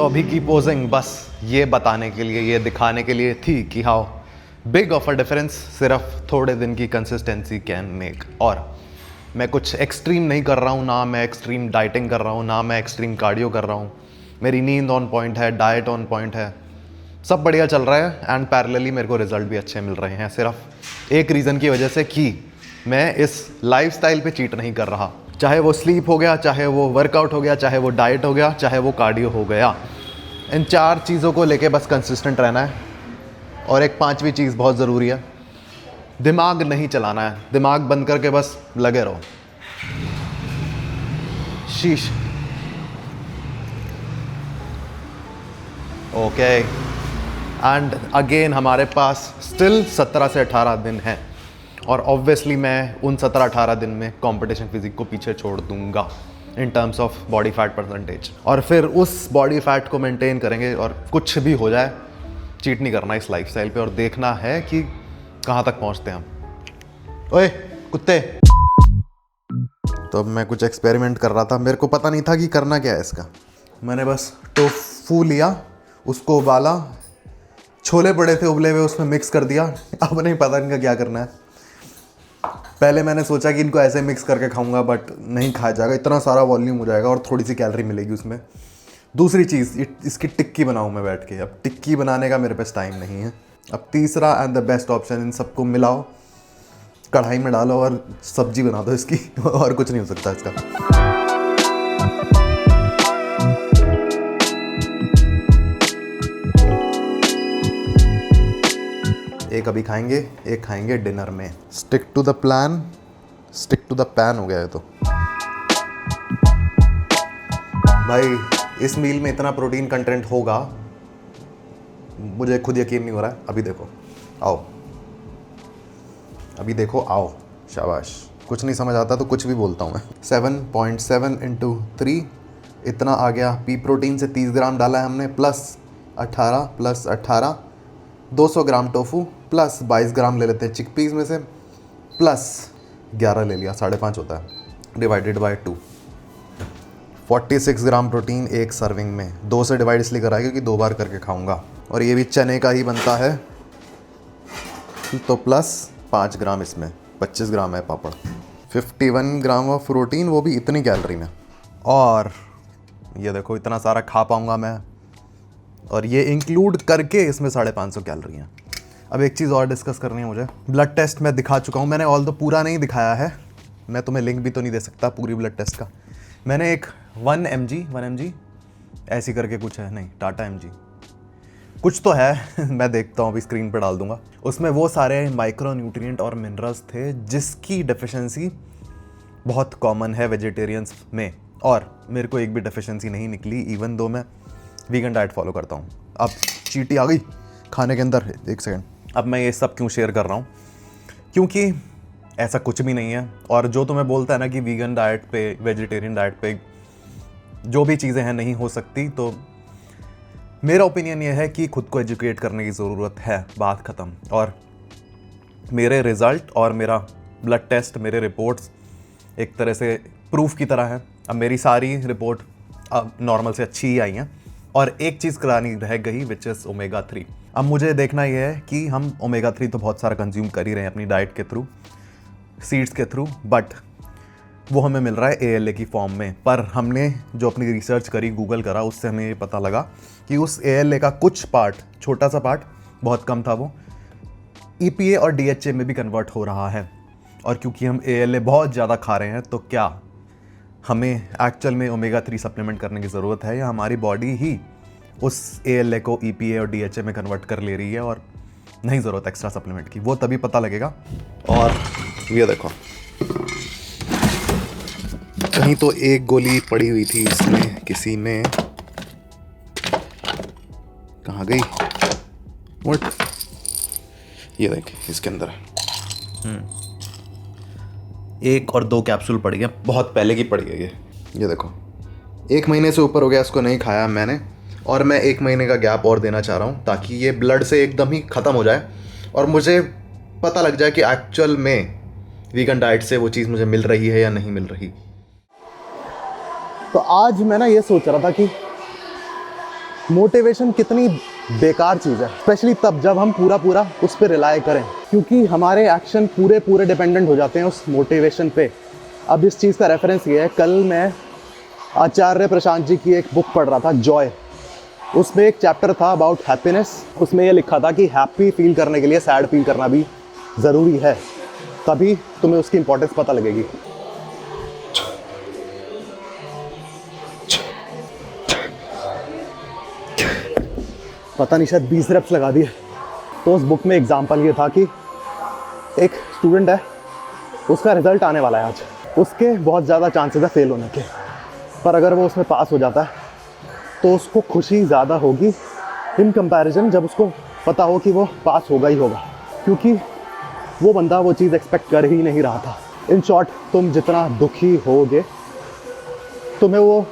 अभी की पोजिंग बस ये बताने के लिए, ये दिखाने के लिए थी कि how big of a difference सिर्फ थोड़े दिन की कंसिस्टेंसी कैन मेक। और मैं कुछ एक्सट्रीम नहीं कर रहा हूँ, ना मैं एक्सट्रीम डाइटिंग कर रहा हूँ, ना मैं एक्सट्रीम कार्डियो कर रहा हूँ। मेरी नींद ऑन पॉइंट है, डाइट ऑन पॉइंट है, सब बढ़िया चल रहा है एंड पैरेलली मेरे को रिजल्ट भी अच्छे मिल रहे हैं। सिर्फ एक रीज़न की वजह से कि मैं इस लाइफस्टाइल पे चीट नहीं कर रहा। चाहे वो स्लीप हो गया, चाहे वो वर्कआउट हो गया, चाहे वो डाइट हो गया, चाहे वो कार्डियो हो गया। इन 4 चीज़ों को लेके बस कंसिस्टेंट रहना है। और एक 5वीं चीज़ बहुत ज़रूरी है, दिमाग नहीं चलाना है। दिमाग बंद करके बस लगे रहो। शीश। ओके, एंड अगेन हमारे पास स्टिल 17 से 18 दिन हैं और ऑब्वियसली मैं उन 17-18 दिन में कंपटीशन फिजिक को पीछे छोड़ दूंगा in terms of body fat percentage. और फिर उस बॉडी फैट को मेंटेन करेंगे और कुछ भी हो जाए चीट नहीं करना इस लाइफस्टाइल पे और देखना है कि कहाँ तक पहुँचते हैं हम। ओए कुत्ते। तो अब मैं कुछ एक्सपेरिमेंट कर रहा था, मेरे को पता नहीं था कि करना क्या है इसका। मैंने बस टोफू लिया, उसको उबाला, छोले पड़े थे उबले हुए उसमें मिक्स कर दिया। अब नहीं पता इनका क्या करना है। पहले मैंने सोचा कि इनको ऐसे मिक्स करके खाऊंगा, बट नहीं खाया जाएगा, इतना सारा वॉल्यूम हो जाएगा और थोड़ी सी कैलोरी मिलेगी उसमें। दूसरी चीज़, इसकी टिक्की बनाऊं मैं बैठ के। अब टिक्की बनाने का मेरे पास टाइम नहीं है। अब तीसरा एंड द बेस्ट ऑप्शन, इन सबको मिलाओ, कढ़ाई में डालो और सब्जी बना दो इसकी। और कुछ नहीं हो सकता इसका। एक अभी खाएंगे, एक खाएंगे डिनर में। Stick to the plan, stick to the pan हो गया है। तो भाई इस मील में इतना प्रोटीन कंटेंट होगा, मुझे खुद यकीन नहीं हो रहा है। अभी देखो, आओ, अभी देखो, आओ, शाबाश। कुछ नहीं समझ आता तो कुछ भी बोलता हूँ मैं। 7.7 × 3 इतना आ गया। पी प्रोटीन से 30 ग्राम डाला है हमने, प्लस 18 200 ग्राम टोफू, प्लस 22 ग्राम ले लेते हैं चिकपीस में से, प्लस 11 ले लिया, 5.5 होता है, डिवाइडेड बाय 2। 46 ग्राम प्रोटीन एक सर्विंग में। 2 से डिवाइड इसलिए करा है क्योंकि 2 बार करके खाऊंगा और ये भी चने का ही बनता है। तो प्लस 5 ग्राम इसमें, 25 ग्राम है पापड़। 51 ग्राम ऑफ प्रोटीन, वो भी इतनी कैलोरी में। और ये देखो इतना सारा खा पाऊंगा मैं, और ये इंक्लूड करके इसमें 550 कैलोरी हैं। अब एक चीज़ और डिस्कस करनी है मुझे। ब्लड टेस्ट मैं दिखा चुका हूँ, मैंने ऑल तो पूरा नहीं दिखाया है, मैं तुम्हें लिंक भी तो नहीं दे सकता पूरी ब्लड टेस्ट का। मैंने एक 1 mg ऐसी करके कुछ है, नहीं टाटा mg कुछ तो है मैं देखता हूँ, अभी स्क्रीन पर डाल दूंगा। उसमें वो सारे माइक्रो न्यूट्रिएंट और मिनरल्स थे जिसकी डेफिशिएंसी बहुत कॉमन है वेजिटेरियंस में, और मेरे को एक भी डेफिशिएंसी नहीं निकली, इवन दो मैं वीगन डाइट फॉलो करता हूँ। अब चीटी आ गई खाने के अंदर। एक सेकंड, अब मैं ये सब क्यों शेयर कर रहा हूँ, क्योंकि ऐसा कुछ भी नहीं है। और जो तुम्हें बोलता है ना कि वीगन डाइट पे, वेजिटेरियन डाइट पे जो भी चीज़ें हैं नहीं हो सकती, तो मेरा ओपिनियन ये है कि खुद को एजुकेट करने की ज़रूरत है, बात ख़त्म। और मेरे रिज़ल्ट और मेरा ब्लड टेस्ट, मेरे रिपोर्ट्स एक तरह से प्रूफ की तरह है। अब मेरी सारी रिपोर्ट अब नॉर्मल से अच्छी ही आई हैं। और एक चीज़ करानी रह गई, विच इज़ ओमेगा 3। अब मुझे देखना ये है कि हम ओमेगा 3 तो बहुत सारा कंज्यूम कर ही रहे हैं अपनी डाइट के थ्रू, सीड्स के थ्रू, बट वो हमें मिल रहा है ALA की फॉर्म में। पर हमने जो अपनी रिसर्च करी, गूगल करा, उससे हमें ये पता लगा कि उस ALA का कुछ पार्ट, छोटा सा पार्ट, बहुत कम था, वो EPA और DHA में भी कन्वर्ट हो रहा है। और क्योंकि हम ALA बहुत ज़्यादा खा रहे हैं, तो क्या हमें एक्चुअल में ओमेगा 3 सप्लीमेंट करने की ज़रूरत है, या हमारी बॉडी ही उस ALA को EPA और DHA में कन्वर्ट कर ले रही है और नहीं ज़रूरत एक्स्ट्रा सप्लीमेंट की? वो तभी पता लगेगा। और ये देखो, कहीं तो एक गोली पड़ी हुई थी इसमें, किसी ने, कहाँ गई? व्हाट? ये देख, इसके अंदर 1 और 2 कैप्सूल पड़ी है, बहुत पहले की पड़ी है ये देखो। 1 महीने से ऊपर हो गया इसको नहीं खाया मैंने, और मैं 1 महीने का गैप और देना चाह रहा हूँ ताकि ये ब्लड से एकदम ही ख़त्म हो जाए और मुझे पता लग जाए कि एक्चुअल में वीगन डाइट से वो चीज़ मुझे मिल रही है या नहीं मिल रही। तो आज मैं ना ये सोच रहा था कि मोटिवेशन कितनी बेकार चीज़ है, स्पेशली तब जब हम पूरा उस पर रिलाई करें, क्योंकि हमारे एक्शन पूरे डिपेंडेंट हो जाते हैं उस मोटिवेशन पे। अब इस चीज़ का रेफरेंस ये है, कल मैं आचार्य प्रशांत जी की एक बुक पढ़ रहा था, जॉय। उसमें एक चैप्टर था अबाउट हैप्पीनेस। उसमें ये लिखा था कि हैप्पी फील करने के लिए सैड फील करना भी ज़रूरी है, तभी तुम्हें उसकी इंपॉर्टेंस पता लगेगी। पता नहीं, शायद 20 रेप्स लगा दिए। तो उस बुक में एग्जाम्पल ये था कि एक स्टूडेंट है, उसका रिज़ल्ट आने वाला है आज, उसके बहुत ज़्यादा चांसेस है फेल होने के, पर अगर वो उसमें पास हो जाता है तो उसको खुशी ज़्यादा होगी इन कंपैरिजन जब उसको पता हो कि वो पास होगा ही होगा, क्योंकि वो बंदा वो चीज़ एक्सपेक्ट कर ही नहीं रहा था। इन शॉर्ट, तुम जितना दुखी होगे, तुम्हें वो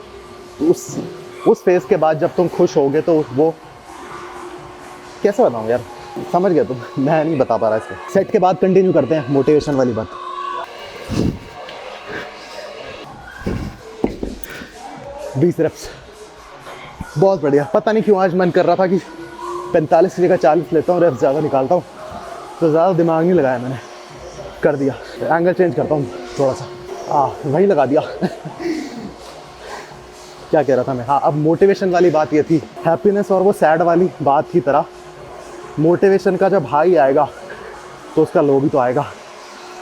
उस फेज़ के बाद जब तुम खुश होगे तो वो, कैसे बताऊँ यार, समझ गए तुम, मैं नहीं बता पा रहा इसको। सेट के बाद कंटिन्यू करते हैं मोटिवेशन वाली बात। बीस रेप्स, बहुत बढ़िया। पता नहीं क्यों आज मन कर रहा था कि 45 की जगह 40 लेता हूँ, रेप्स ज़्यादा निकालता हूँ, तो ज़्यादा दिमाग नहीं लगाया मैंने, कर दिया। एंगल चेंज करता हूँ थोड़ा सा, वहीं लगा दिया। क्या कह रहा था मैं? हाँ, अब मोटिवेशन वाली बात ये थी, हैप्पीनेस और वो सैड वाली बात की तरह, मोटिवेशन का जब हाई आएगा तो उसका लो भी तो आएगा,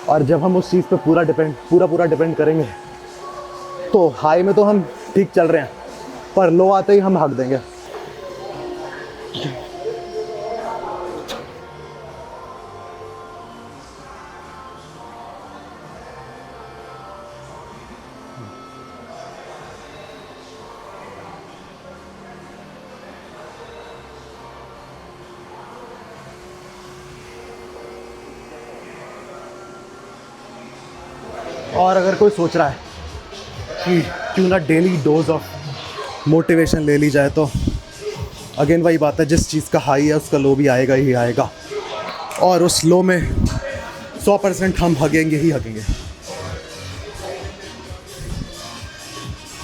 और जब हम उस चीज़ पे पूरा डिपेंड करेंगे तो हाई में तो हम ठीक चल रहे हैं, पर लो आते ही हम हक देंगे। और अगर कोई सोच रहा है कि क्यों ना डेली डोज ऑफ मोटिवेशन ले ली जाए, तो अगेन वही बात है, जिस चीज़ का हाई है उसका लो भी आएगा ही आएगा, और उस लो में 100% हम हगेंगे ही हगेंगे।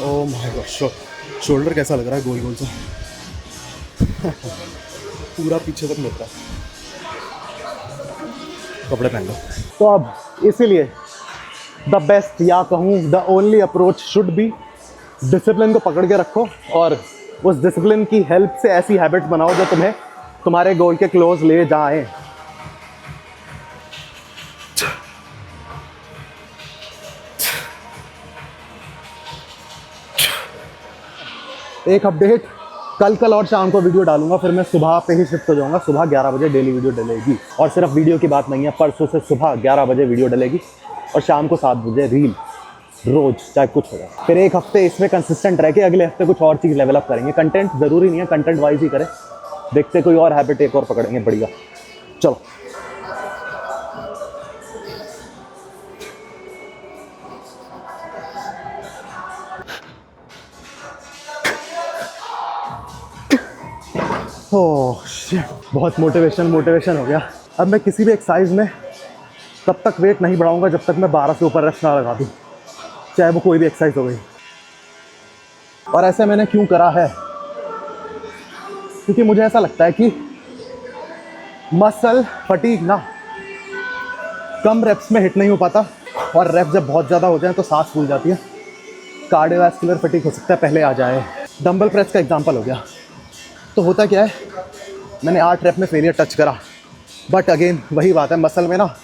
ओह माय गॉड, शोल्डर कैसा लग रहा है, गोल गोल सा। पूरा पीछे तक मिल रहा है। कपड़े पहन लो। तो अब इसीलिए द बेस्ट, या कहूँ the only approach should be, discipline को पकड़ के रखो, और उस डिसिप्लिन की हेल्प से ऐसी हैबिट्स बनाओ जो तुम्हें तुम्हारे गोल के क्लोज ले जाएं। एक अपडेट, कल और शाम को वीडियो डालूंगा, फिर मैं सुबह पे ही शिफ्ट हो जाऊंगा। सुबह 11 बजे डेली वीडियो डलेगी, और सिर्फ वीडियो की बात नहीं है, परसों से सुबह 11 बजे वीडियो डलेगी और शाम को 7 बजे रील, रोज चाहे कुछ हो जाए। फिर एक हफ्ते इसमें कंसिस्टेंट रह के अगले हफ्ते कुछ और चीज़ डेवलप करेंगे। कंटेंट ज़रूरी नहीं है, कंटेंट वाइज ही करें, देखते कोई और हैबिट एक और पकड़ेंगे बढ़िया। चलो, ओह शिट, बहुत मोटिवेशन हो गया। अब मैं किसी भी एक्सरसाइज में तब तक वेट नहीं बढ़ाऊंगा जब तक मैं 12 से ऊपर रेप्स ना लगा दूँ, चाहे वो कोई भी एक्सरसाइज हो गई। और ऐसा मैंने क्यों करा है, क्योंकि मुझे ऐसा लगता है कि मसल फटीग ना कम रेप्स में हिट नहीं हो पाता, और रेप्स जब बहुत ज़्यादा हो जाए तो सांस फूल जाती है, कार्डियोवैस्कुलर फटीग हो सकता है पहले आ जाए। डंबल प्रेस का एग्जांपल हो गया। तो होता क्या है, मैंने 8 रेप में फेलियर टच करा, बट अगेन वही बात है, मसल में ना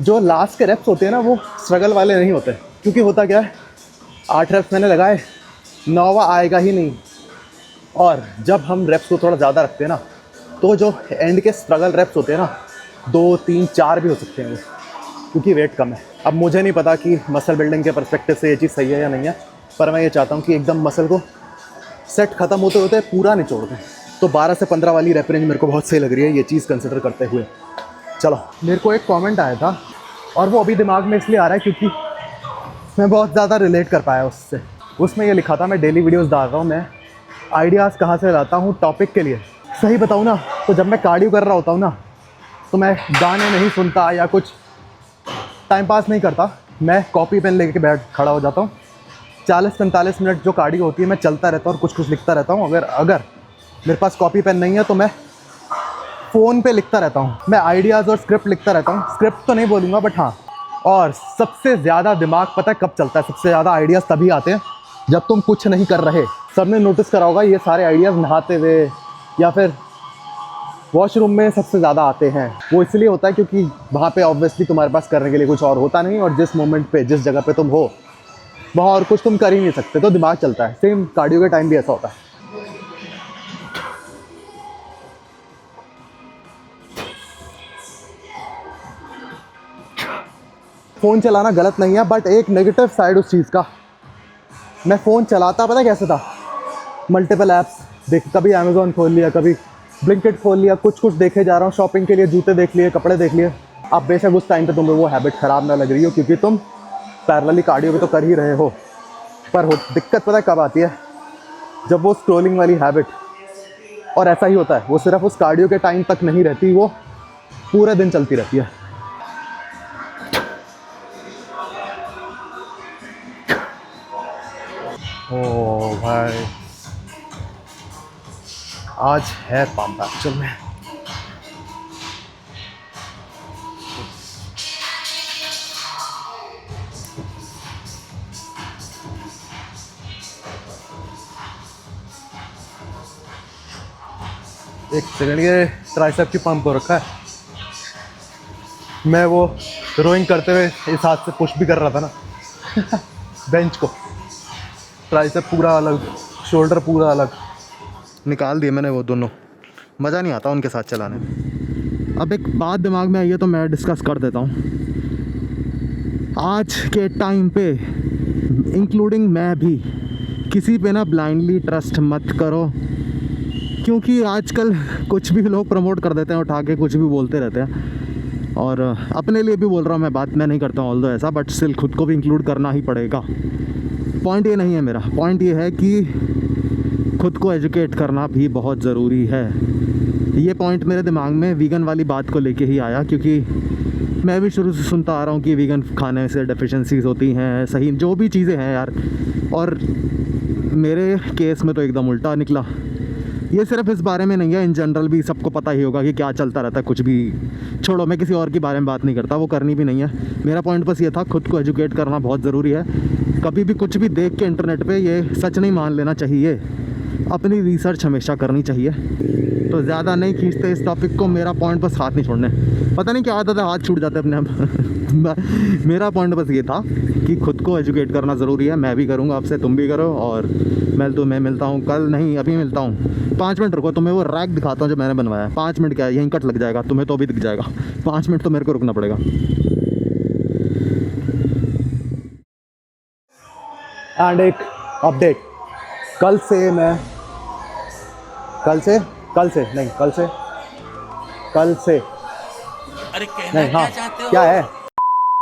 जो लास्ट के रेप्स होते हैं ना वो स्ट्रगल वाले नहीं होते, क्योंकि होता क्या है, 8 रेप्स मैंने लगाए, 9वां आएगा ही नहीं, और जब हम रेप्स को थोड़ा ज़्यादा रखते हैं ना, तो जो एंड के स्ट्रगल रेप्स होते हैं ना 2, 3, 4 भी हो सकते हैं वो, क्योंकि वेट कम है। अब मुझे नहीं पता कि मसल बिल्डिंग के पर्सपेक्टिव से ये चीज़ सही है या नहीं है, पर मैं ये चाहता हूँ कि एकदम मसल को सेट ख़त्म होते होते पूरा निचोड़ दूँ। तो 12 से 15 वाली रेप रेंज मेरे को बहुत सही लग रही है ये चीज़ कंसिडर करते हुए। चलो, मेरे को एक कमेंट आया था और वो अभी दिमाग में इसलिए आ रहा है क्योंकि मैं बहुत ज़्यादा रिलेट कर पाया उससे। उसमें ये लिखा था, मैं डेली वीडियोस डाल रहा हूँ, मैं आइडियाज़ कहाँ से लाता हूँ टॉपिक के लिए। सही बताऊँ ना, तो जब मैं कार्डियो कर रहा होता हूँ ना, तो मैं गाने नहीं सुनता या कुछ टाइम पास नहीं करता, मैं कॉपी पेन लेके बैठ खड़ा हो जाता हूँ। 40-45 मिनट जो कार्डियो होती है मैं चलता रहता हूँ और कुछ लिखता रहता हूँ। अगर मेरे पास कॉपी पेन नहीं है तो मैं फ़ोन पे लिखता रहता हूँ। मैं आइडियाज़ और स्क्रिप्ट लिखता रहता हूँ। स्क्रिप्ट तो नहीं बोलूँगा बट हाँ। और सबसे ज़्यादा दिमाग पता है कब चलता है, सबसे ज़्यादा आइडियाज़ तभी आते हैं जब तुम कुछ नहीं कर रहे। सबने नोटिस करा होगा ये सारे आइडियाज़ नहाते हुए या फिर वॉशरूम में सबसे ज़्यादा आते हैं। वो इसलिए होता है क्योंकि वहाँ पे ऑब्वियसली तुम्हारे पास करने के लिए कुछ और होता नहीं, और जिस मोमेंट पे जिस जगह पे तुम हो वहाँ और कुछ तुम कर ही नहीं सकते, तो दिमाग चलता है। सेम कार्डियो के टाइम भी ऐसा होता है। फ़ोन चलाना गलत नहीं है बट एक नेगेटिव साइड उस चीज़ का, मैं फ़ोन चलाता पता कैसे था, मल्टीपल ऐप्स देख, कभी अमेज़ॉन खोल लिया, कभी ब्लिंकिट खोल लिया, कुछ कुछ देखे जा रहा हूँ, शॉपिंग के लिए जूते देख लिए, कपड़े देख लिए। अब बेशक उस टाइम पे तुम्हें वो हैबिट ख़राब ना लग रही हो क्योंकि तुम पैरेलली कार्डियो भी तो कर ही रहे हो, पर दिक्कत पता है कब आती है, जब वो स्क्रॉलिंग वाली हैबिट, और ऐसा ही होता है, वो सिर्फ उस कार्डियो के टाइम तक नहीं रहती, वो पूरे दिन चलती रहती है। ओ भाई आज है पंप एक्चुअल में। एक सेकंड, ये ट्राइसेप की पंप हो रखा है, मैं वो रोइंग करते हुए इस हाथ से पुश भी कर रहा था ना बेंच को। ट्राइसेप पूरा अलग, शोल्डर पूरा अलग। निकाल दिए मैंने वो दोनों, मज़ा नहीं आता उनके साथ चलाने में। अब एक बात दिमाग में आई है तो मैं डिस्कस कर देता हूँ। आज के टाइम पे इंक्लूडिंग मैं भी, किसी पे ना ब्लाइंडली ट्रस्ट मत करो, क्योंकि आजकल कुछ भी लोग प्रमोट कर देते हैं, उठा के कुछ भी बोलते रहते हैं। और अपने लिए भी बोल रहा हूँ मैं, बात मैं नहीं करता हूँ ऑल्दो ऐसा, बट स्टिल खुद को भी इंक्लूड करना ही पड़ेगा। पॉइंट ये नहीं है मेरा, पॉइंट ये है कि खुद को एजुकेट करना भी बहुत ज़रूरी है। ये पॉइंट मेरे दिमाग में वीगन वाली बात को लेके ही आया, क्योंकि मैं भी शुरू से सुनता आ रहा हूँ कि वीगन खाने से डेफिशिएंसीज होती हैं, सही जो भी चीज़ें हैं यार, और मेरे केस में तो एकदम उल्टा निकला। ये सिर्फ इस बारे में नहीं है, इन जनरल भी सबको पता ही होगा कि क्या चलता रहता है। कुछ भी छोड़ो, मैं किसी और के बारे में बात नहीं करता, वो करनी भी नहीं है। मेरा पॉइंट बस ये था, खुद को एजुकेट करना बहुत ज़रूरी है। कभी भी कुछ भी देख के इंटरनेट पे ये सच नहीं मान लेना चाहिए, अपनी रिसर्च हमेशा करनी चाहिए। तो ज़्यादा नहीं खींचते इस टॉपिक को, मेरा पॉइंट बस हाथ नहीं छोड़ने, पता नहीं क्या आता था, हाथ छूट जाते अपने आप मेरा पॉइंट बस ये था कि खुद को एजुकेट करना ज़रूरी है। मैं भी करूँगा, आपसे तुम भी करो, और मैं मिलता हूँ कल, नहीं अभी मिलता हूँ। 5 मिनट रुको, तुम्हें वो रैक दिखाता हूँ जो मैंने बनवाया है। 5 मिनट क्या है, यहीं कट लग जाएगा, तुम्हें तो अभी दिख जाएगा। 5 मिनट तो मेरे को रुकना पड़ेगा। एंड एक अपडेट, कल से अरे कहना नहीं, हाँ क्या चाहते हो? क्या है